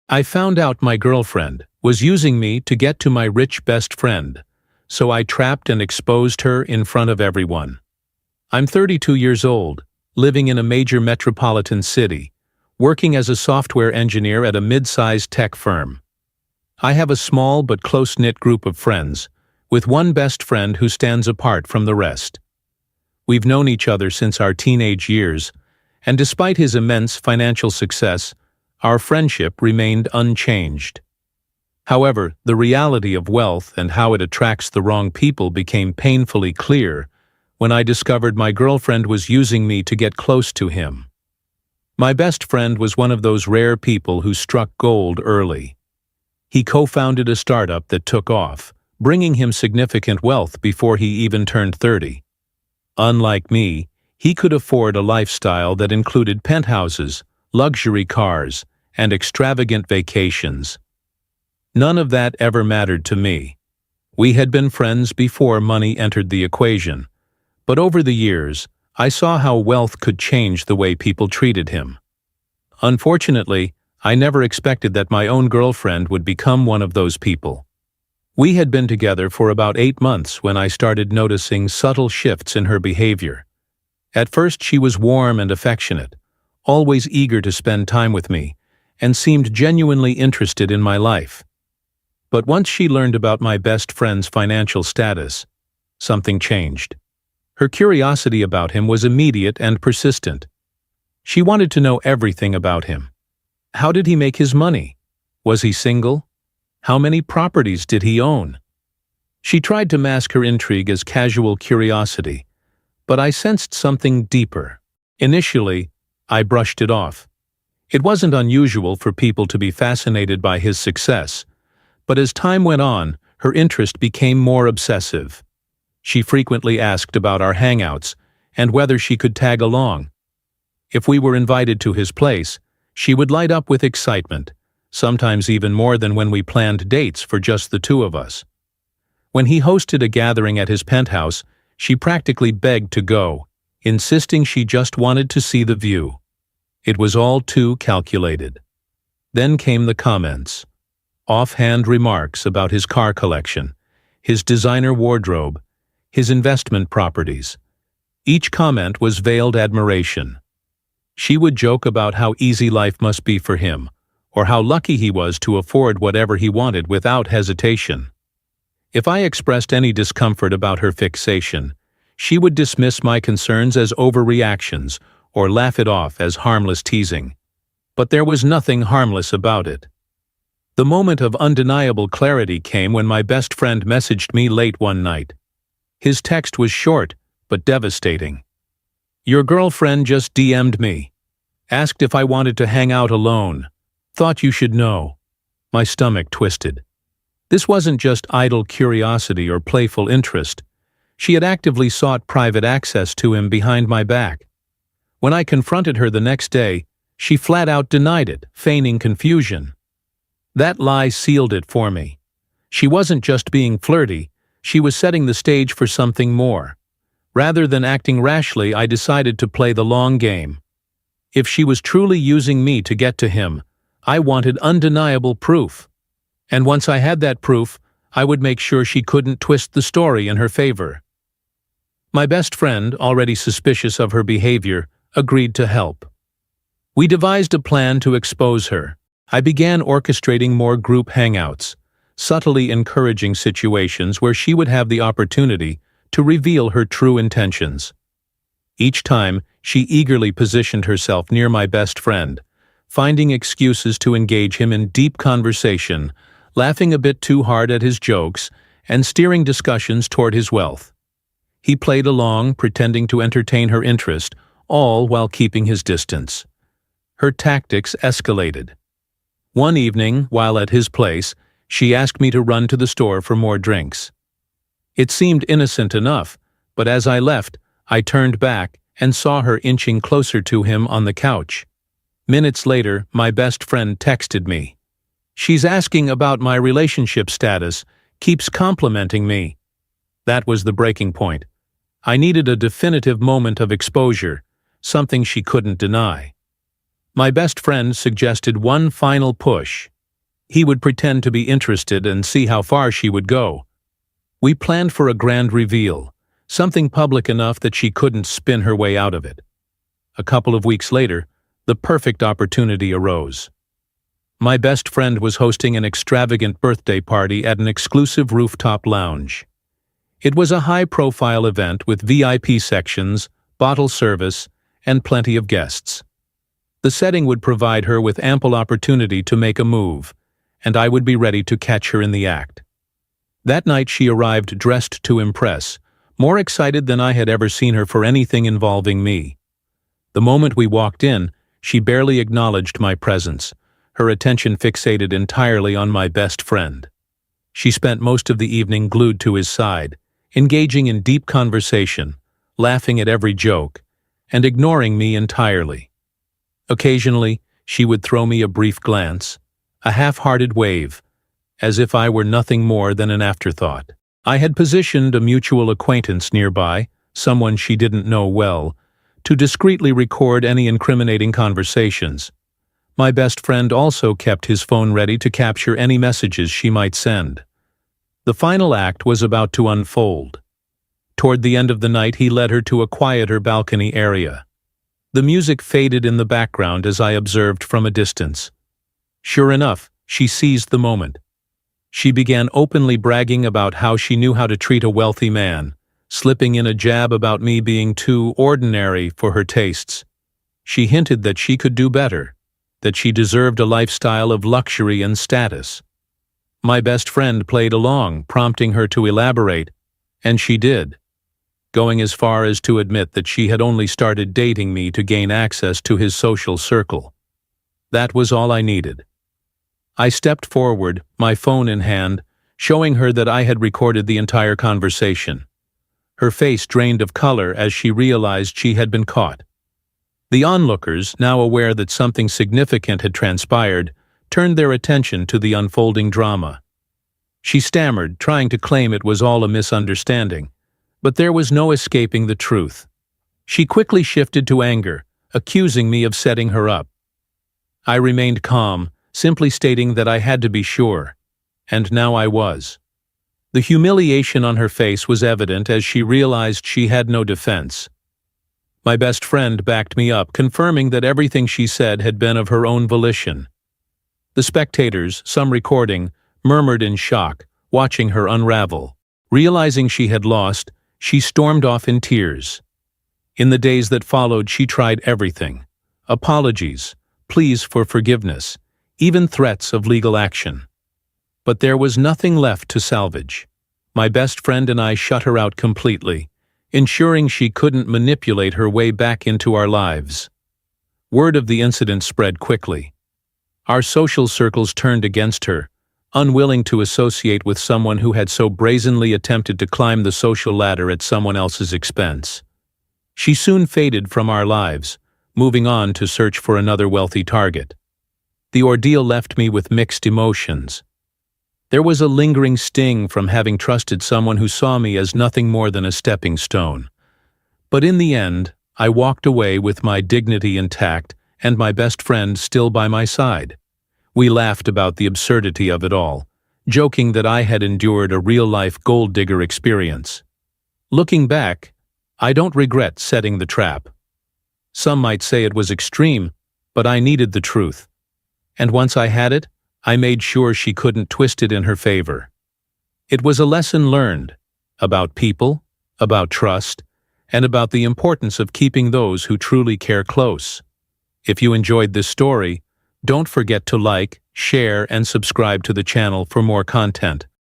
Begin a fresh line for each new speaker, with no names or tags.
I found out my girlfriend was using me to get to my rich best friend, so I trapped and exposed her in front of everyone. I'm 32 years old, living in a major metropolitan city, working as a software engineer at a mid-sized tech firm. I have a small but close-knit group of friends, with one best friend who stands apart from the rest. We've known each other since our teenage years, and despite his immense financial success, our friendship remained unchanged. However, the reality of wealth and how it attracts the wrong people became painfully clear when I discovered my girlfriend was using me to get close to him. My best friend was one of those rare people who struck gold early. He co-founded a startup that took off, bringing him significant wealth before he even turned 30. Unlike me, he could afford a lifestyle that included penthouses, luxury cars, and extravagant vacations. None of that ever mattered to me. We had been friends before money entered the equation, but over the years, I saw how wealth could change the way people treated him. Unfortunately, I never expected that my own girlfriend would become one of those people. We had been together for about 8 months when I started noticing subtle shifts in her behavior. At first, she was warm and affectionate, always eager to spend time with me, and seemed genuinely interested in my life. But once she learned about my best friend's financial status, something changed. Her curiosity about him was immediate and persistent. She wanted to know everything about him. How did he make his money? Was he single? How many properties did he own? She tried to mask her intrigue as casual curiosity, but I sensed something deeper. Initially, I brushed it off. It wasn't unusual for people to be fascinated by his success, but as time went on, her interest became more obsessive. She frequently asked about our hangouts and whether she could tag along. If we were invited to his place, she would light up with excitement, sometimes even more than when we planned dates for just the two of us. When he hosted a gathering at his penthouse, she practically begged to go, insisting she just wanted to see the view. It was all too calculated. Then came the comments. Offhand remarks about his car collection, his designer wardrobe, his investment properties. Each comment was veiled admiration. She would joke about how easy life must be for him, or how lucky he was to afford whatever he wanted without hesitation. If I expressed any discomfort about her fixation, she would dismiss my concerns as overreactions or laugh it off as harmless teasing. But there was nothing harmless about it. The moment of undeniable clarity came when my best friend messaged me late one night. His text was short, but devastating. "Your girlfriend just DM'd me. Asked if I wanted to hang out alone. Thought you should know." My stomach twisted. This wasn't just idle curiosity or playful interest. She had actively sought private access to him behind my back. When I confronted her the next day, she flat out denied it, feigning confusion. That lie sealed it for me. She wasn't just being flirty, she was setting the stage for something more. Rather than acting rashly, I decided to play the long game. If she was truly using me to get to him, I wanted undeniable proof. And once I had that proof, I would make sure she couldn't twist the story in her favor. My best friend, already suspicious of her behavior, agreed to help. We devised a plan to expose her. I began orchestrating more group hangouts, subtly encouraging situations where she would have the opportunity to reveal her true intentions. Each time, she eagerly positioned herself near my best friend, finding excuses to engage him in deep conversation, laughing a bit too hard at his jokes, and steering discussions toward his wealth. He played along, pretending to entertain her interest, all while keeping his distance. Her tactics escalated. One evening, while at his place, she asked me to run to the store for more drinks. It seemed innocent enough, but as I left, I turned back and saw her inching closer to him on the couch. Minutes later, my best friend texted me. "She's asking about my relationship status, keeps complimenting me." That was the breaking point. I needed a definitive moment of exposure, something she couldn't deny. My best friend suggested one final push. He would pretend to be interested and see how far she would go. We planned for a grand reveal, something public enough that she couldn't spin her way out of it. A couple of weeks later, the perfect opportunity arose. My best friend was hosting an extravagant birthday party at an exclusive rooftop lounge. It was a high-profile event with VIP sections, bottle service, and plenty of guests. The setting would provide her with ample opportunity to make a move, and I would be ready to catch her in the act. That night she arrived dressed to impress, more excited than I had ever seen her for anything involving me. The moment we walked in, she barely acknowledged my presence, her attention fixated entirely on my best friend. She spent most of the evening glued to his side, engaging in deep conversation, laughing at every joke, and ignoring me entirely. Occasionally, she would throw me a brief glance, a half-hearted wave, as if I were nothing more than an afterthought. I had positioned a mutual acquaintance nearby, someone she didn't know well, to discreetly record any incriminating conversations. My best friend also kept his phone ready to capture any messages she might send. The final act was about to unfold. Toward the end of the night, he led her to a quieter balcony area. The music faded in the background as I observed from a distance. Sure enough, she seized the moment. She began openly bragging about how she knew how to treat a wealthy man, slipping in a jab about me being too ordinary for her tastes. She hinted that she could do better, that she deserved a lifestyle of luxury and status. My best friend played along, prompting her to elaborate, and she did, going as far as to admit that she had only started dating me to gain access to his social circle. That was all I needed. I stepped forward, my phone in hand, showing her that I had recorded the entire conversation. Her face drained of color as she realized she had been caught. The onlookers, now aware that something significant had transpired, turned their attention to the unfolding drama. She stammered, trying to claim it was all a misunderstanding, but there was no escaping the truth. She quickly shifted to anger, accusing me of setting her up. I remained calm, simply stating that I had to be sure, and now I was. The humiliation on her face was evident as she realized she had no defense. My best friend backed me up, confirming that everything she said had been of her own volition. The spectators, some recording, murmured in shock, watching her unravel. Realizing she had lost, she stormed off in tears. In the days that followed, she tried everything: apologies, pleas for forgiveness, even threats of legal action. But there was nothing left to salvage. My best friend and I shut her out completely, ensuring she couldn't manipulate her way back into our lives. Word of the incident spread quickly. Our social circles turned against her, unwilling to associate with someone who had so brazenly attempted to climb the social ladder at someone else's expense. She soon faded from our lives, moving on to search for another wealthy target. The ordeal left me with mixed emotions. There was a lingering sting from having trusted someone who saw me as nothing more than a stepping stone. But in the end, I walked away with my dignity intact and my best friend still by my side. We laughed about the absurdity of it all, joking that I had endured a real-life gold-digger experience. Looking back, I don't regret setting the trap. Some might say it was extreme, but I needed the truth. And once I had it, I made sure she couldn't twist it in her favor. It was a lesson learned about people, about trust, and about the importance of keeping those who truly care close. If you enjoyed this story, don't forget to like, share, and subscribe to the channel for more content.